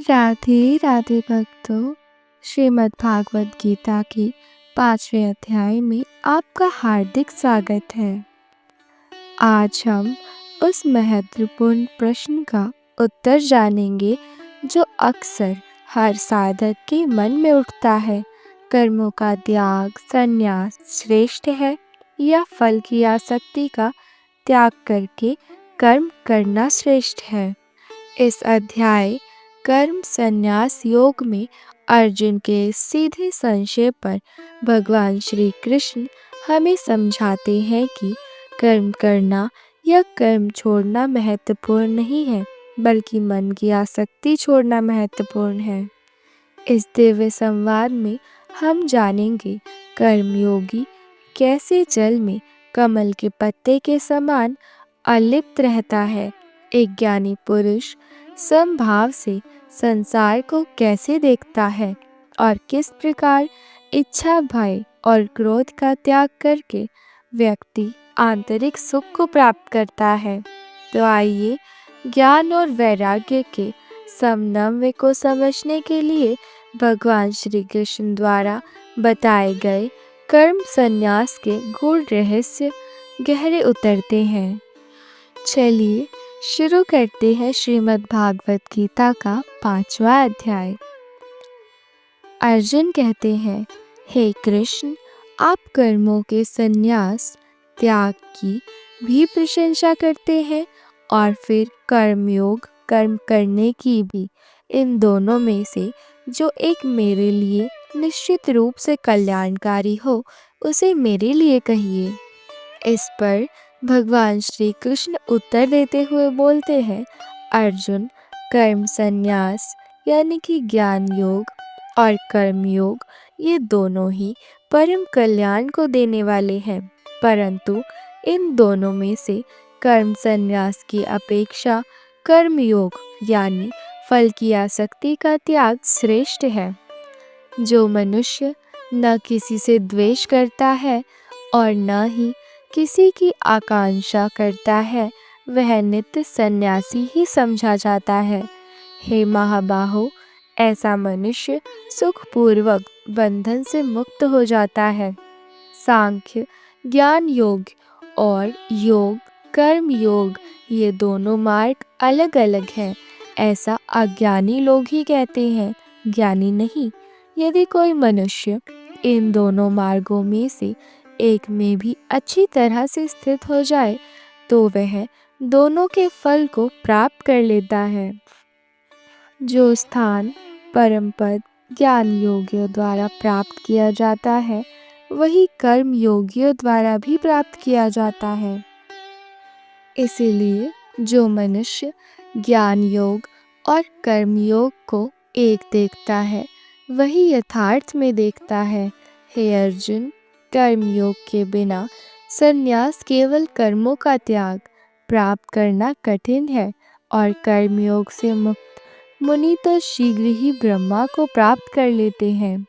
राधे राधे भक्तों। श्रीमद् भागवत गीता के 5वें अध्याय में आपका हार्दिक स्वागत है। आज हम उस महत्वपूर्ण प्रश्न का उत्तर जानेंगे जो अक्सर हर साधक के मन में उठता है। कर्मों का त्याग संन्यास श्रेष्ठ है या फल की आसक्ति का त्याग करके कर्म करना श्रेष्ठ है। इस अध्याय कर्म संन्यास योग में अर्जुन के सीधे संशय पर भगवान श्री कृष्ण हमें समझाते हैं कि कर्म करना या कर्म छोड़ना महत्वपूर्ण नहीं है, बल्कि मन की आसक्ति छोड़ना महत्वपूर्ण है। इस दिव्य संवाद में हम जानेंगे कर्मयोगी कैसे जल में कमल के पत्ते के समान अलिप्त रहता है। एक ज्ञानी पुरुष समभाव से संसार को कैसे देखता है और किस प्रकार इच्छा भय और क्रोध का त्याग करके व्यक्ति आंतरिक सुख को प्राप्त करता है। तो आइए ज्ञान और वैराग्य के समन्वय को समझने के लिए भगवान श्री कृष्ण द्वारा बताए गए कर्म संन्यास के गूढ़ रहस्य गहरे उतरते हैं। चलिए शुरू करते हैं श्रीमद् भागवत गीता का 5वां अध्याय। अर्जुन कहते हैं, हे कृष्ण, आप कर्मों के संन्यास त्याग की भी प्रशंसा करते हैं और फिर कर्मयोग कर्म करने की भी। इन दोनों में से जो एक मेरे लिए निश्चित रूप से कल्याणकारी हो उसे मेरे लिए कहिए। इस पर भगवान श्री कृष्ण उत्तर देते हुए बोलते हैं, अर्जुन, कर्म संन्यास यानी कि ज्ञान योग और कर्म योग ये दोनों ही परम कल्याण को देने वाले हैं, परंतु इन दोनों में से कर्म संन्यास की अपेक्षा कर्म योग यानी फल की आसक्ति का त्याग श्रेष्ठ है। जो मनुष्य न किसी से द्वेष करता है और न ही किसी की आकांक्षा करता है, वह नित्य सन्यासी ही समझा जाता है। हे महाबाहो, ऐसा मनुष्य सुखपूर्वक बंधन से मुक्त हो जाता है। सांख्य ज्ञान योग और योग कर्म योग ये दोनों मार्ग अलग अलग हैं, ऐसा अज्ञानी लोग ही कहते हैं, ज्ञानी नहीं। यदि कोई मनुष्य इन दोनों मार्गों में से एक में भी अच्छी तरह से स्थित हो जाए तो वह दोनों के फल को प्राप्त कर लेता है। जो स्थान परम पद ज्ञान योगियों द्वारा प्राप्त किया जाता है, वही कर्म योगियों द्वारा भी प्राप्त किया जाता है। इसीलिए जो मनुष्य ज्ञान योग और कर्म योग को एक देखता है, वही यथार्थ में देखता है। हे अर्जुन, कर्मयोग के बिना संन्यास केवल कर्मों का त्याग प्राप्त करना कठिन है और कर्मयोग से मुक्त मुनि तो शीघ्र ही ब्रह्मा को प्राप्त कर लेते हैं।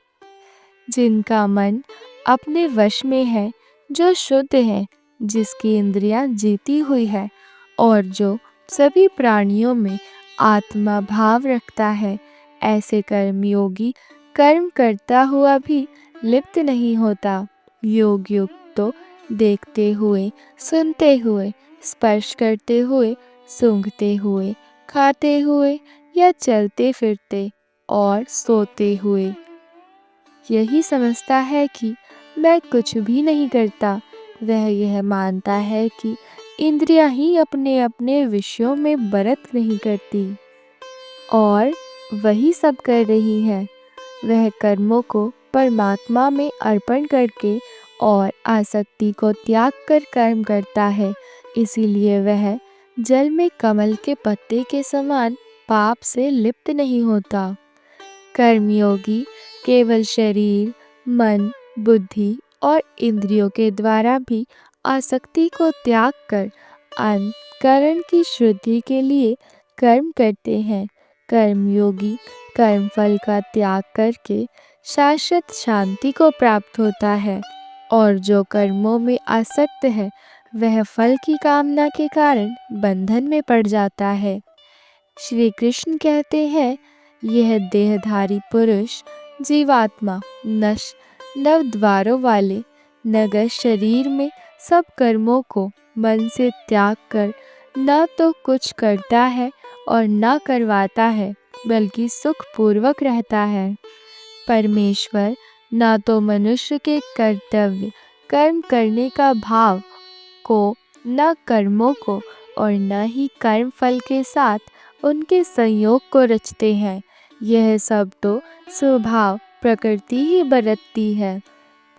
जिनका मन अपने वश में है, जो शुद्ध है, जिसकी इंद्रियां जीती हुई है और जो सभी प्राणियों में आत्मा भाव रखता है, ऐसे कर्मयोगी कर्म करता हुआ भी लिप्त नहीं होता। योग युक्त तो देखते हुए सुनते हुए स्पर्श करते हुए सूंघते हुए खाते हुए या चलते फिरते और सोते हुए यही समझता है कि मैं कुछ भी नहीं करता। वह यह मानता है कि इंद्रियां ही अपने अपने विषयों में बरत नहीं करती और वही सब कर रही है। वह कर्मों को परमात्मा में अर्पण करके और आसक्ति को त्याग कर कर्म करता है। इसीलिए वह जल में कमल के पत्ते के समान पाप से लिप्त नहीं होता। कर्मयोगी केवल शरीर मन बुद्धि और इंद्रियों के द्वारा भी आसक्ति को त्याग कर अंतःकरण की शुद्धि के लिए कर्म करते हैं। कर्मयोगी कर्मफल का त्याग करके शाश्वत शांति को प्राप्त होता है और जो कर्मों में आसक्त है वह फल की कामना के कारण बंधन में पड़ जाता है। श्री कृष्ण कहते हैं, यह देहधारी पुरुष जीवात्मा नव द्वारों वाले नगर शरीर में सब कर्मों को मन से त्याग कर न तो कुछ करता है और न करवाता है, बल्कि सुखपूर्वक रहता है। परमेश्वर न तो मनुष्य के कर्तव्य कर्म करने का भाव को, न कर्मों को, और न ही कर्म फल के साथ उनके संयोग को रचते हैं। यह सब तो स्वभाव प्रकृति ही बरतती है।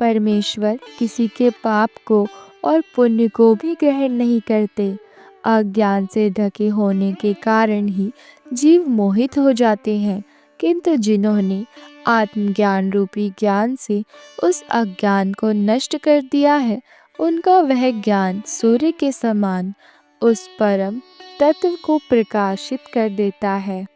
परमेश्वर किसी के पाप को और पुण्य को भी ग्रहण नहीं करते। अज्ञान से ढके होने के कारण ही जीव मोहित हो जाते हैं, किंतु जिन्होंने आत्मज्ञान रूपी ज्ञान से उस अज्ञान को नष्ट कर दिया है, उनका वह ज्ञान सूर्य के समान उस परम तत्व को प्रकाशित कर देता है।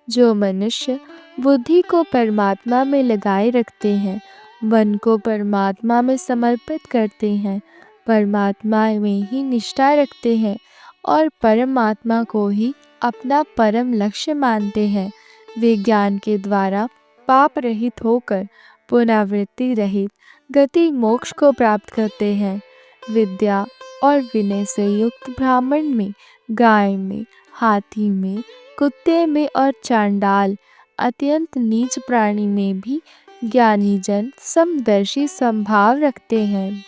जो मनुष्य बुद्धि को परमात्मा में लगाए रखते हैं, मन को परमात्मा में समर्पित करते हैं, परमात्मा में ही निष्ठा रखते हैं और परमात्मा को ही अपना परम लक्ष्य मानते हैं, वे ज्ञान के द्वारा पाप रहित होकर पुनरावृत्ति रहित गति मोक्ष को प्राप्त करते हैं। विद्या और विनय से युक्त ब्राह्मण में, गाय में, हाथी में, कुत्ते में और चांडाल अत्यंत नीच प्राणी में भी ज्ञानी जन समदर्शी समभाव रखते हैं।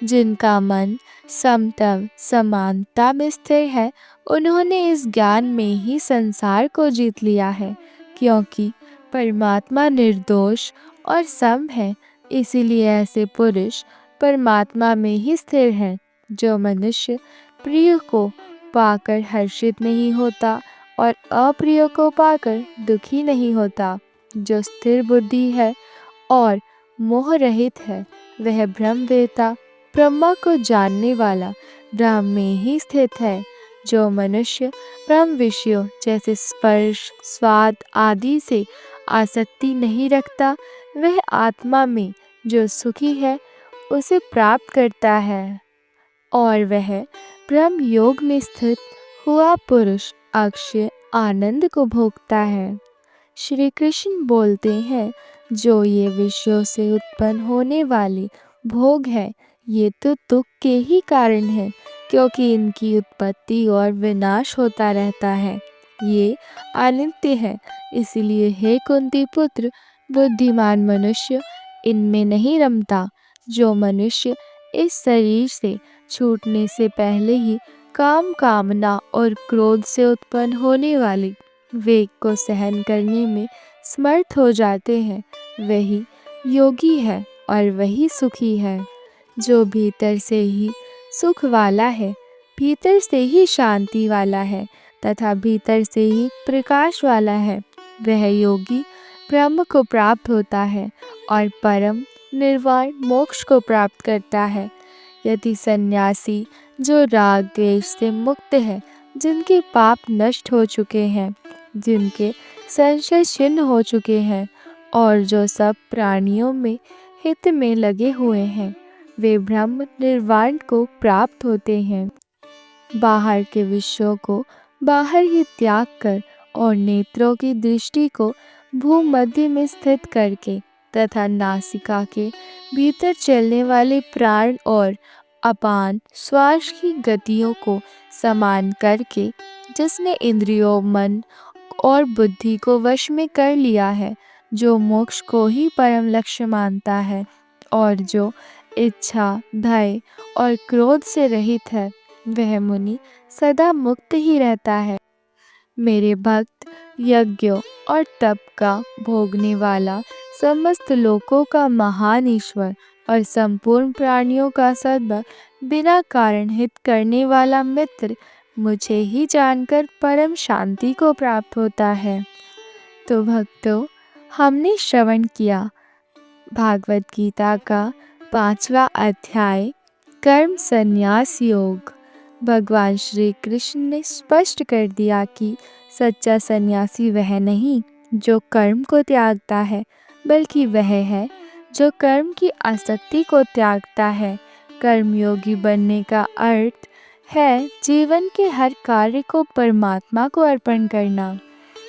जिनका मन समतव समानता में स्थिर है, उन्होंने इस ज्ञान में ही संसार को जीत लिया है, क्योंकि परमात्मा निर्दोष और सम है। इसीलिए ऐसे पुरुष परमात्मा में ही स्थिर हैं। जो मनुष्य प्रिय को पाकर हर्षित नहीं होता और अप्रिय को पाकर दुखी नहीं होता, जो स्थिर बुद्धि है और मोह रहित है, वह ब्रह्मवेत्ता ब्रह्मा को जानने वाला ब्रह्म में ही स्थित है। जो मनुष्य ब्रह्म विषयों जैसे स्पर्श, स्वाद आदि से आसक्ति नहीं रखता, वह आत्मा में जो सुखी है उसे प्राप्त करता है, और वह ब्रह्म योग में स्थित हुआ पुरुष अक्षय आनंद को भोगता है। श्री कृष्ण बोलते हैं, जो ये विषयों से उत्पन्न होने वाले भोग है, ये तो दुख के ही कारण है, क्योंकि इनकी उत्पत्ति और विनाश होता रहता है। ये अनित्य है। इसलिए हे कुंती पुत्र, बुद्धिमान मनुष्य इनमें नहीं रमता। जो मनुष्य इस शरीर से छूटने से पहले ही काम, कामना और क्रोध से उत्पन्न होने वाले वेग को सहन करने में समर्थ हो जाते हैं, वही योगी है और वही सुखी है। जो भीतर से ही सुख वाला है, भीतर से ही शांति वाला है तथा भीतर से ही प्रकाश वाला है, वह योगी ब्रह्म को प्राप्त होता है और परम निर्वाण मोक्ष को प्राप्त करता है। यदि सन्यासी जो राग द्वेष से मुक्त है, जिनके पाप नष्ट हो चुके हैं, जिनके संशय छिन्न हो चुके हैं और जो सब प्राणियों में हित में लगे हुए हैं, वे ब्रह्म निर्वाण को प्राप्त होते हैं। बाहर के विषयों को बाहर ही त्याग कर और नेत्रों की दृष्टि को भूमध्य में स्थित करके तथा नासिका के भीतर चलने वाले प्राण और अपान श्वास की गतियों को समान करके, जिसने इंद्रियों, मन और बुद्धि को वश में कर लिया है, जो मोक्ष को ही परम लक्ष्य मानता है और जो इच्छा, भय और क्रोध से रहित है, वह मुनि सदा मुक्त ही रहता है। मेरे भक्त यज्ञों और तप का भोगने वाला, समस्त लोकों का महान ईश्वर और संपूर्ण प्राणियों का सदा बिना कारण हित करने वाला मित्र मुझे ही जानकर परम शांति को प्राप्त होता है। तो भक्तों, हमने श्रवण किया भागवत गीता का 5वां अध्याय कर्म संन्यास योग। भगवान श्री कृष्ण ने स्पष्ट कर दिया कि सच्चा सन्यासी वह नहीं जो कर्म को त्यागता है, बल्कि वह है जो कर्म की आसक्ति को त्यागता है। कर्मयोगी बनने का अर्थ है जीवन के हर कार्य को परमात्मा को अर्पण करना।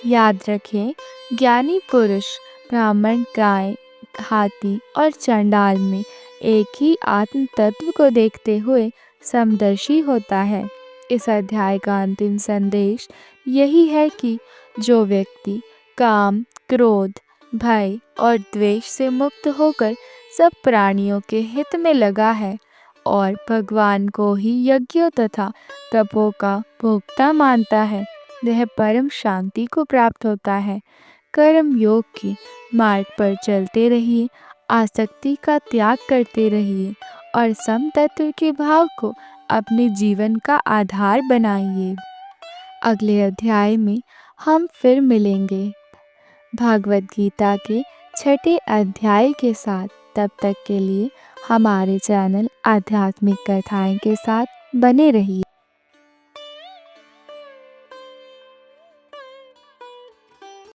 याद रखें, ज्ञानी पुरुष ब्राह्मण, गाय, हाथी और चंडाल में एक ही आत्म तत्व को देखते हुए समदर्शी होता है। इस अध्याय का अंतिम संदेश यही है कि जो व्यक्ति काम, क्रोध, भय और द्वेष से मुक्त होकर सब प्राणियों के हित में लगा है और भगवान को ही यज्ञों तथा तपों का भोक्ता मानता है, वह परम शांति को प्राप्त होता है। कर्म योग के मार्ग पर चलते रहिए, आसक्ति का त्याग करते रहिए और समतत्व के भाव को अपने जीवन का आधार बनाइए। अगले अध्याय में हम फिर मिलेंगे भागवत गीता के छठे अध्याय के साथ। तब तक के लिए हमारे चैनल आध्यात्मिक कथाएं के साथ बने रहिए।